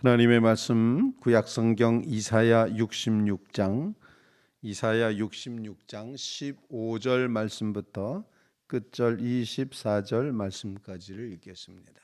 하나님의 말씀 구약성경 이사야 66장 15절 말씀부터 끝절 24절 말씀까지를 읽겠습니다.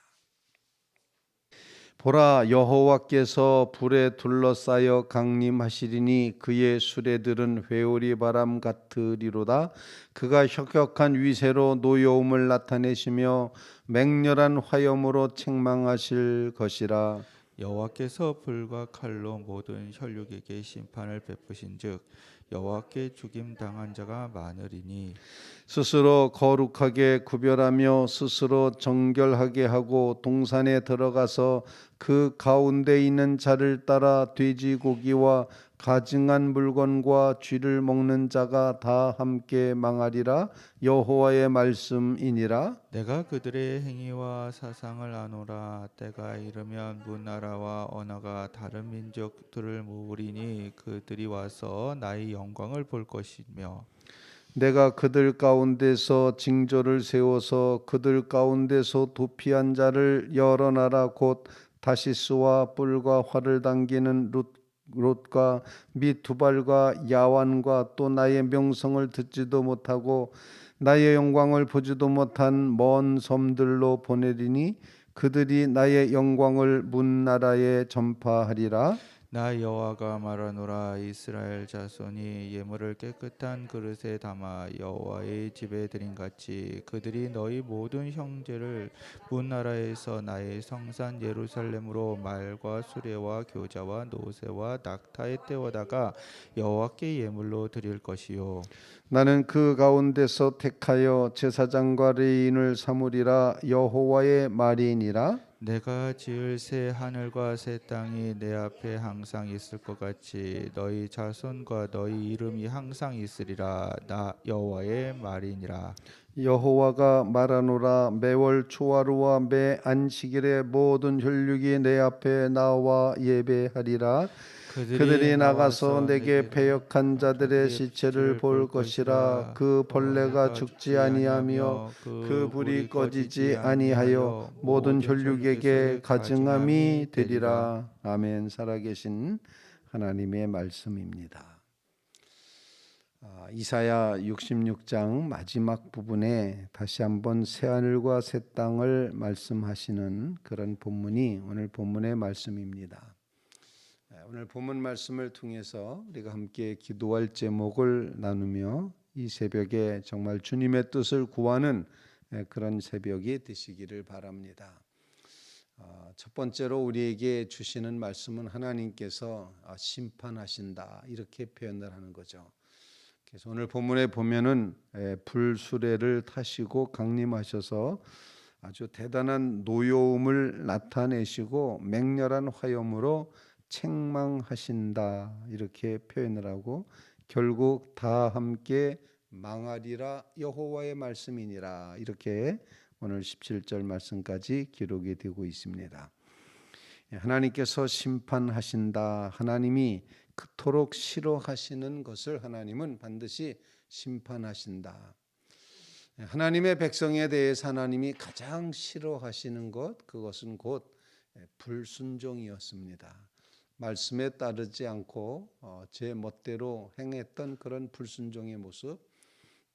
보라, 여호와께서 불에 둘러싸여 강림하시리니 그의 수레들은 회오리 바람 같으리로다. 그가 혁혁한 위세로 노여움을 나타내시며 맹렬한 화염으로 책망하실 것이라. 여호와께서 불과 칼로 모든 혈육에게 심판을 베푸신즉 여호와께 죽임 당한 자가 많으리니 스스로 거룩하게 구별하며 스스로 정결하게 하고 동산에 들어가서 그 가운데 있는 자를 따라 돼지고기와 가증한 물건과 쥐를 먹는 자가 다 함께 망하리라. 여호와의 말씀이니라. 내가 그들의 행위와 사상을 아노라. 때가 이르면 문나라와 언어가 다른 민족들을 모으리니 그들이 와서 나의 영광을 볼 것이며 내가 그들 가운데서 징조를 세워서 그들 가운데서 도피한 자를 여러 나라 곧 다시스와 뿔과 활을 당기는 롯과 및 두발과 야완과 또 나의 명성을 듣지도 못하고 나의 영광을 보지도 못한 먼 섬들로 보내리니 그들이 나의 영광을 문 나라에 전파하리라. 나 여호와가 말하노라. 이스라엘 자손이 예물을 깨끗한 그릇에 담아 여호와의 집에 드림같이 그들이 너희 모든 형제를 문나라에서 나의 성산 예루살렘으로 말과 수레와 교자와 노새와 낙타에 태워다가 여호와께 예물로 드릴 것이요 나는 그 가운데서 택하여 제사장과 레인을 삼으리라. 여호와의 말이니라. 내가 지을 새 하늘과 새 땅이 내 앞에 항상 있을 것 같이 너희 자손과 너희 이름이 항상 있으리라. 나 여호와의 말이니라. 여호와가 말하노라. 매월 초하루와 매 안식일에 모든 혈육이 내 앞에 나와 예배하리라. 그들이 나가서 내게 패역한 자들의 시체를 볼 것이라. 그 벌레가 죽지 아니하며 그 불이 꺼지지 아니하여 모든 혈육에게 가증함이 되리라. 아멘. 살아계신 하나님의 말씀입니다. 이사야 66장 마지막 부분에 다시 한번 새하늘과 새 땅을 말씀하시는 그런 본문이 오늘 본문의 말씀입니다. 오늘 본문 말씀을 통해서 우리가 함께 기도할 제목을 나누며 이 새벽에 정말 주님의 뜻을 구하는 그런 새벽이 되시기를 바랍니다. 첫 번째로 우리에게 주시는 말씀은 하나님께서 심판하신다, 이렇게 표현을 하는 거죠. 그래서 오늘 본문에 보면은 불수레를 타시고 강림하셔서 아주 대단한 노여움을 나타내시고 맹렬한 화염으로 책망하신다, 이렇게 표현을 하고 결국 다 함께 망하리라. 여호와의 말씀이니라, 이렇게 오늘 17절 말씀까지 기록이 되고 있습니다. 하나님께서 심판하신다. 하나님이 그토록 싫어하시는 것을 하나님은 반드시 심판하신다. 하나님의 백성에 대해서 하나님이 가장 싫어하시는 것, 그것은 곧 불순종이었습니다. 말씀에 따르지 않고 제 멋대로 행했던 그런 불순종의 모습,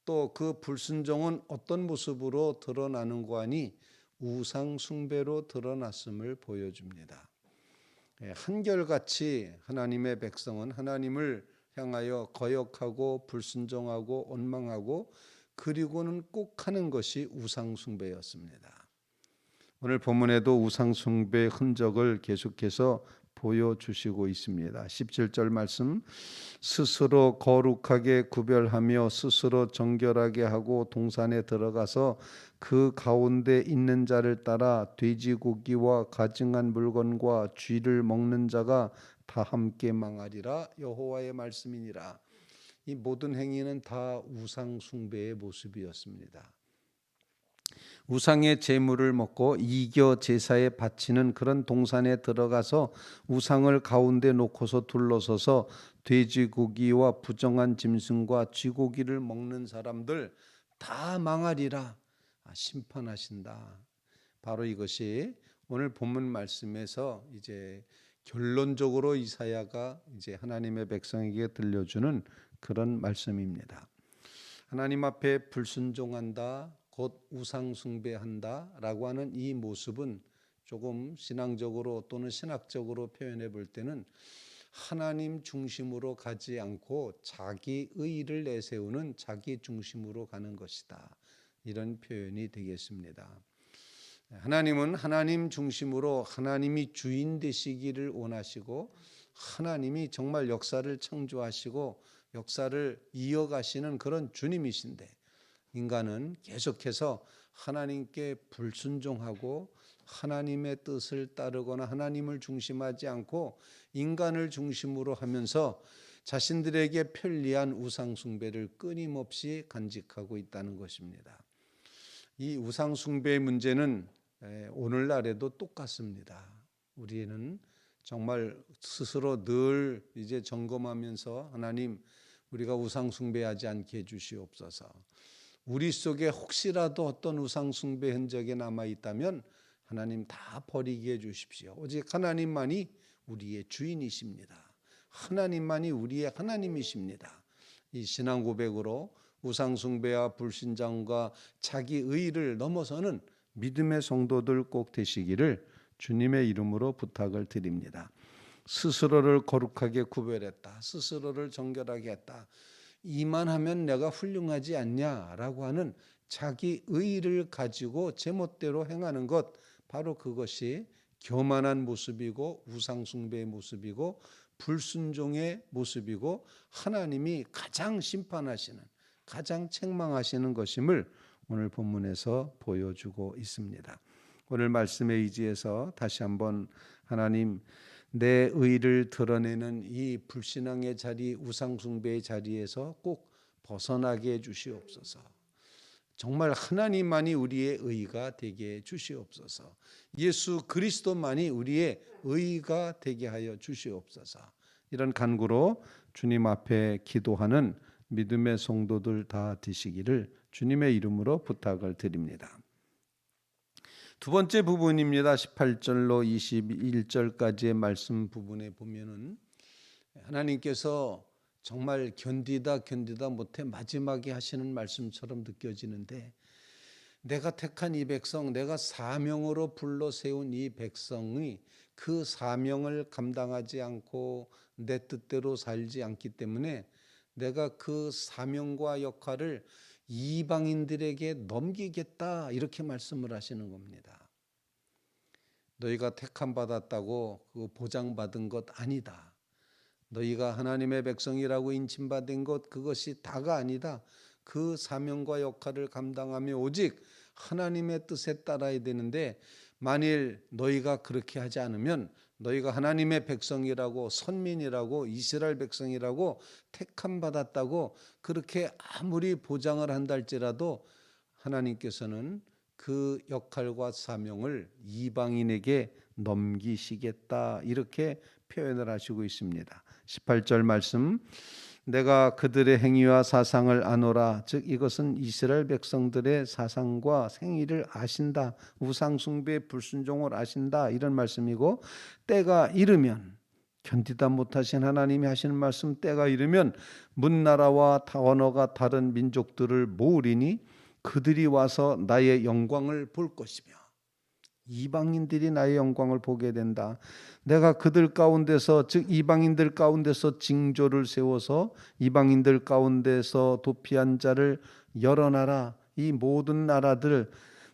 또 그 불순종은 어떤 모습으로 드러나는가 하니 우상 숭배로 드러났음을 보여줍니다. 한결같이 하나님의 백성은 하나님을 향하여 거역하고 불순종하고 원망하고 그리고는 꼭 하는 것이 우상 숭배였습니다. 오늘 본문에도 우상 숭배의 흔적을 계속해서 보여주시고 있습니다. 17절 말씀, 스스로 거룩하게 구별하며 스스로 정결하게 하고 동산에 들어가서 그 가운데 있는 자를 따라 돼지고기와 가증한 물건과 쥐를 먹는 자가 다 함께 망하리라. 여호와의 말씀이니라. 이 모든 행위는 다 우상 숭배의 모습이었습니다. 우상의 제물을 먹고 이겨 제사에 바치는 그런 동산에 들어가서 우상을 가운데 놓고서 둘러서서 돼지고기와 부정한 짐승과 쥐고기를 먹는 사람들 다 망하리라. 심판하신다. 바로 이것이 오늘 본문 말씀에서 이제 결론적으로 이사야가 이제 하나님의 백성에게 들려주는 그런 말씀입니다. 하나님 앞에 불순종한다, 곧 우상 숭배한다라고 하는 이 모습은 조금 신앙적으로 또는 신학적으로 표현해 볼 때는 하나님 중심으로 가지 않고 자기 의를 내세우는 자기 중심으로 가는 것이다. 이런 표현이 되겠습니다. 하나님은 하나님 중심으로 하나님이 주인 되시기를 원하시고 하나님이 정말 역사를 창조하시고 역사를 이어가시는 그런 주님이신데 인간은 계속해서 하나님께 불순종하고 하나님의 뜻을 따르거나 하나님을 중심하지 않고 인간을 중심으로 하면서 자신들에게 편리한 우상 숭배를 끊임없이 간직하고 있다는 것입니다. 이 우상 숭배의 문제는 오늘날에도 똑같습니다. 우리는 정말 스스로 늘 이제 점검하면서 하나님 우리가 우상 숭배하지 않게 해주시옵소서. 우리 속에 혹시라도 어떤 우상 숭배 흔적이 남아 있다면 하나님 다 버리게 해주십시오. 오직 하나님만이 우리의 주인이십니다. 하나님만이 우리의 하나님이십니다. 이 신앙 고백으로 우상 숭배와 불신장과 자기 의를 넘어서는 믿음의 성도들 꼭 되시기를 주님의 이름으로 부탁을 드립니다. 스스로를 거룩하게 구별했다. 스스로를 정결하게 했다. 이만하면 내가 훌륭하지 않냐라고 하는 자기 의를 가지고 제멋대로 행하는 것, 바로 그것이 교만한 모습이고 우상 숭배의 모습이고 불순종의 모습이고 하나님이 가장 심판하시는, 가장 책망하시는 것임을 오늘 본문에서 보여주고 있습니다. 오늘 말씀에 의지해서 다시 한번 하나님 내 의를 드러내는 이 불신앙의 자리, 우상 숭배의 자리에서 꼭 벗어나게 해 주시옵소서. 정말 하나님만이 우리의 의가 되게 해 주시옵소서. 예수 그리스도만이 우리의 의가 되게 하여 주시옵소서. 이런 간구로 주님 앞에 기도하는 믿음의 성도들 다 되시기를 주님의 이름으로 부탁을 드립니다. 두 번째 부분입니다. 18절로 21절까지의 말씀 부분에 보면은 하나님께서 정말 견디다 못해 마지막에 하시는 말씀처럼 느껴지는데, 내가 택한 이 백성, 내가 사명으로 불러 세운 이 백성이 그 사명을 감당하지 않고 내 뜻대로 살지 않기 때문에 내가 그 사명과 역할을 이방인들에게 넘기겠다, 이렇게 말씀을 하시는 겁니다. 너희가 택함 받았다고 그 보장받은 것 아니다. 너희가 하나님의 백성이라고 인침받은 것, 그것이 다가 아니다. 그 사명과 역할을 감당하며 오직 하나님의 뜻에 따라야 되는데, 만일 너희가 그렇게 하지 않으면 너희가 하나님의 백성이라고, 선민이라고, 이스라엘 백성이라고 택함 받았다고 그렇게 아무리 보장을 한다 할지라도 하나님께서는 그 역할과 사명을 이방인에게 넘기시겠다, 이렇게 표현을 하시고 있습니다. 18절 말씀, 내가 그들의 행위와 사상을 아노라. 즉 이것은 이스라엘 백성들의 사상과 행위를 아신다, 우상 숭배 불순종을 아신다, 이런 말씀이고, 때가 이르면, 견디다 못하신 하나님이 하시는 말씀, 때가 이르면 문나라와 언어가 다른 민족들을 모으리니 그들이 와서 나의 영광을 볼 것이며, 이방인들이 나의 영광을 보게 된다. 내가 그들 가운데서, 즉 이방인들 가운데서 징조를 세워서 이방인들 가운데서 도피한 자를 여러 나라, 이 모든 나라들,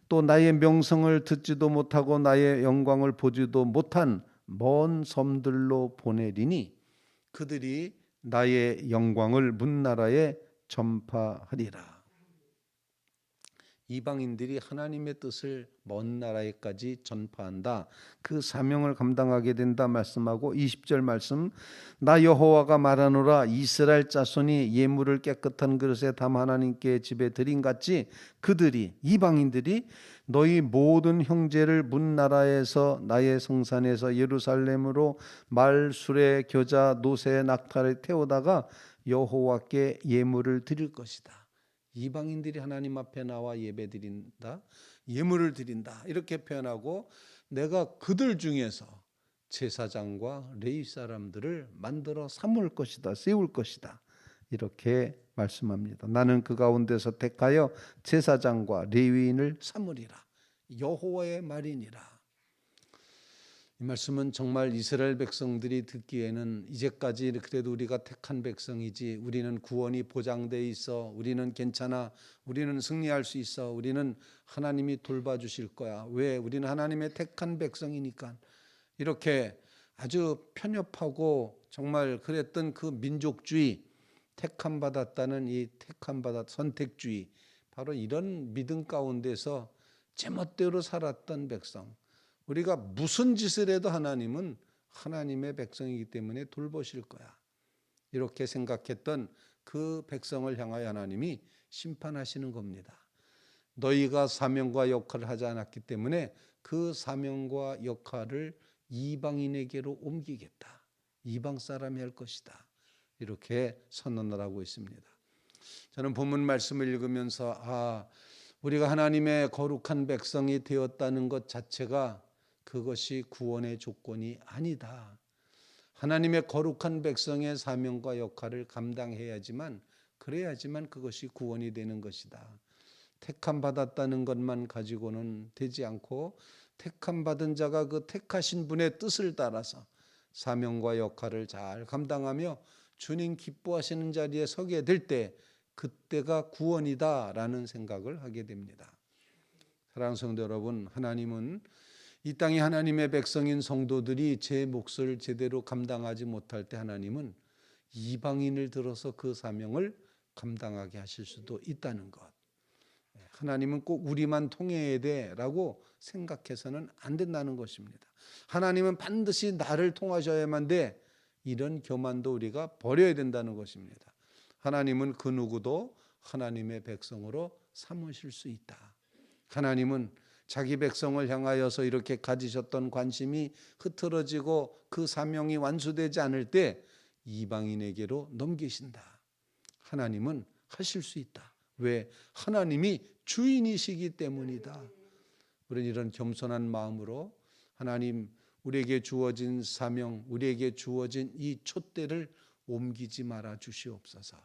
또 나의 명성을 듣지도 못하고 나의 영광을 보지도 못한 먼 섬들로 보내리니 그들이 나의 영광을 문나라에 전파하리라. 이방인들이 하나님의 뜻을 먼 나라에까지 전파한다, 그 사명을 감당하게 된다 말씀하고, 20절 말씀, 나 여호와가 말하노라. 이스라엘 자손이 예물을 깨끗한 그릇에 담아 하나님께 집에 드린 같이 그들이, 이방인들이 너희 모든 형제를 문나라에서 나의 성산에서 예루살렘으로 말, 수레, 겨자, 노새, 낙타를 태우다가 여호와께 예물을 드릴 것이다. 이방인들이 하나님 앞에 나와 예배드린다, 예물을 드린다, 이렇게 표현하고, 내가 그들 중에서 제사장과 레위 사람들을 만들어 삼을 것이다, 세울 것이다. 이렇게 말씀합니다. 나는 그 가운데서 택하여 제사장과 레위인을 삼으리라. 여호와의 말이니라. 이 말씀은 정말 이스라엘 백성들이 듣기에는 이제까지 그래도 우리가 택한 백성이지, 우리는 구원이 보장돼 있어, 우리는 괜찮아, 우리는 승리할 수 있어, 우리는 하나님이 돌봐주실 거야, 왜? 우리는 하나님의 택한 백성이니까. 이렇게 아주 편협하고 정말 그랬던 그 민족주의, 택함 받았다는 이 선택주의, 바로 이런 믿음 가운데서 제멋대로 살았던 백성, 우리가 무슨 짓을 해도 하나님은 하나님의 백성이기 때문에 돌보실 거야, 이렇게 생각했던 그 백성을 향하여 하나님이 심판하시는 겁니다. 너희가 사명과 역할을 하지 않았기 때문에 그 사명과 역할을 이방인에게로 옮기겠다, 이방 사람이 할 것이다, 이렇게 선언을 하고 있습니다. 저는 본문 말씀을 읽으면서 우리가 하나님의 거룩한 백성이 되었다는 것 자체가 그것이 구원의 조건이 아니다. 하나님의 거룩한 백성의 사명과 역할을 감당해야지만, 그래야지만 그것이 구원이 되는 것이다. 택함 받았다는 것만 가지고는 되지 않고, 택함 받은 자가 그 택하신 분의 뜻을 따라서 사명과 역할을 잘 감당하며 주님 기뻐하시는 자리에 서게 될 때, 그때가 구원이다라는 생각을 하게 됩니다. 사랑하는 성도 여러분, 하나님은 이 땅에 하나님의 백성인 성도들이 제 몫을 제대로 감당하지 못할 때 하나님은 이방인을 들어서 그 사명을 감당하게 하실 수도 있다는 것. 하나님은 꼭 우리만 통해야 돼라고 생각해서는 안 된다는 것입니다. 하나님은 반드시 나를 통하셔야만 돼, 이런 교만도 우리가 버려야 된다는 것입니다. 하나님은 그 누구도 하나님의 백성으로 삼으실 수 있다. 하나님은 자기 백성을 향하여서 이렇게 가지셨던 관심이 흐트러지고 그 사명이 완수되지 않을 때 이방인에게로 넘기신다. 하나님은 하실 수 있다. 왜? 하나님이 주인이시기 때문이다. 우리는 이런 겸손한 마음으로 하나님, 우리에게 주어진 사명, 우리에게 주어진 이 촛대를 옮기지 말아 주시옵소서.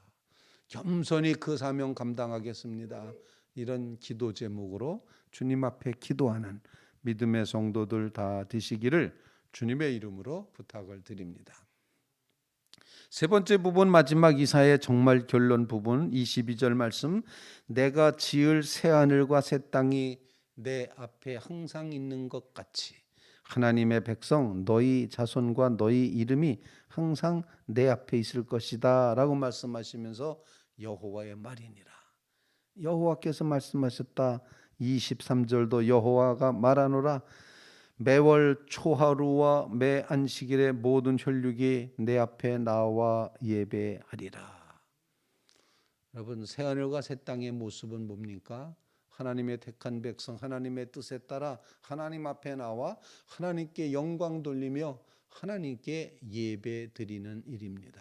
겸손히 그 사명 감당하겠습니다. 이런 기도 제목으로 주님 앞에 기도하는 믿음의 성도들 다 되시기를 주님의 이름으로 부탁을 드립니다. 세 번째 부분, 마지막 이사의 정말 결론 부분 22절 말씀, 내가 지을 새하늘과 새 땅이 내 앞에 항상 있는 것 같이 하나님의 백성 너희 자손과 너희 이름이 항상 내 앞에 있을 것이다 라고 말씀하시면서 여호와의 말이니라. 여호와께서 말씀하셨다. 23절도 여호와가 말하노라, 매월 초하루와 매 안식일에 모든 혈육이 내 앞에 나와 예배하리라. 여러분, 새하늘과 새 땅의 모습은 뭡니까? 하나님의 택한 백성, 하나님의 뜻에 따라 하나님 앞에 나와 하나님께 영광 돌리며 하나님께 예배 드리는 일입니다.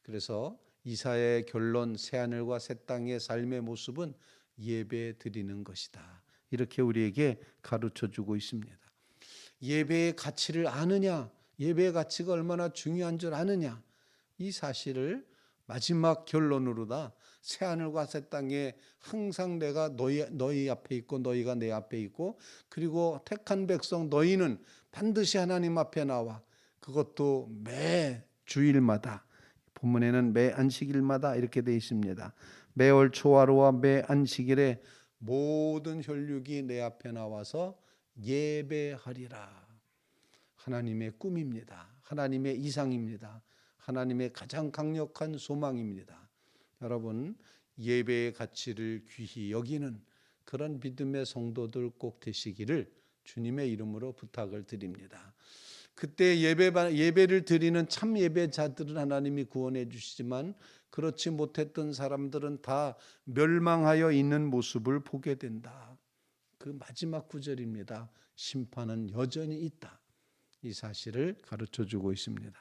그래서 이사야의 결론, 새하늘과 새 땅의 삶의 모습은 예배 드리는 것이다, 이렇게 우리에게 가르쳐 주고 있습니다. 예배의 가치를 아느냐, 예배의 가치가 얼마나 중요한 줄 아느냐, 이 사실을 마지막 결론으로다 새하늘과 새 땅에 항상 내가 너희 앞에 있고 너희가 내 앞에 있고, 그리고 택한 백성 너희는 반드시 하나님 앞에 나와, 그것도 매 주일마다, 본문에는 매 안식일마다 이렇게 되어 있습니다. 매월 초하루와 매 안식일에 모든 혈육이 내 앞에 나와서 예배하리라. 하나님의 꿈입니다. 하나님의 이상입니다. 하나님의 가장 강력한 소망입니다. 여러분, 예배의 가치를 귀히 여기는 그런 믿음의 성도들 꼭 되시기를 주님의 이름으로 부탁을 드립니다. 그때 예배를 드리는 참 예배자들은 하나님이 구원해 주시지만, 그렇지 못했던 사람들은 다 멸망하여 있는 모습을 보게 된다. 그 마지막 구절입니다. 심판은 여전히 있다. 이 사실을 가르쳐 주고 있습니다.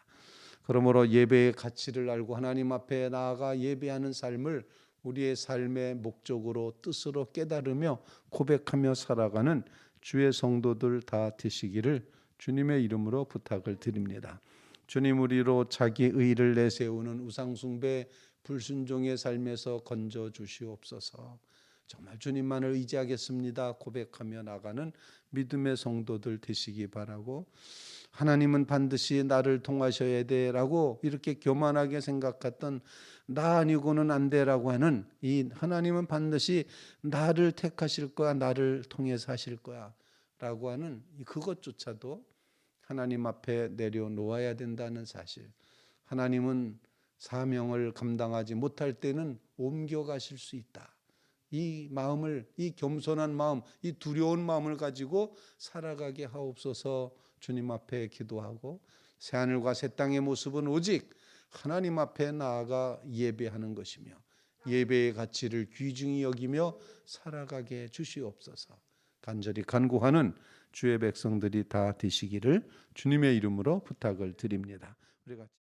그러므로 예배의 가치를 알고 하나님 앞에 나아가 예배하는 삶을 우리의 삶의 목적으로, 뜻으로 깨달으며 고백하며 살아가는 주의 성도들 다 되시기를 주님의 이름으로 부탁을 드립니다. 주님, 우리로 자기 의를 내세우는 우상숭배 불순종의 삶에서 건져 주시옵소서. 정말 주님만을 의지하겠습니다 고백하며 나가는 믿음의 성도들 되시기 바라고, 하나님은 반드시 나를 통하셔야 돼라고 이렇게 교만하게 생각했던 나 아니고는 안 돼라고 하는 이 하나님은 반드시 나를 택하실 거야, 나를 통해서 하실 거야 라고 하는 그것조차도 하나님 앞에 내려놓아야 된다는 사실. 하나님은 사명을 감당하지 못할 때는 옮겨가실 수 있다. 이 마음을, 이 겸손한 마음, 이 두려운 마음을 가지고 살아가게 하옵소서. 주님 앞에 기도하고, 새하늘과 새 땅의 모습은 오직 하나님 앞에 나아가 예배하는 것이며 예배의 가치를 귀중히 여기며 살아가게 주시옵소서. 간절히 간구하는 주의 백성들이 다 되시기를 주님의 이름으로 부탁을 드립니다. 우리 같이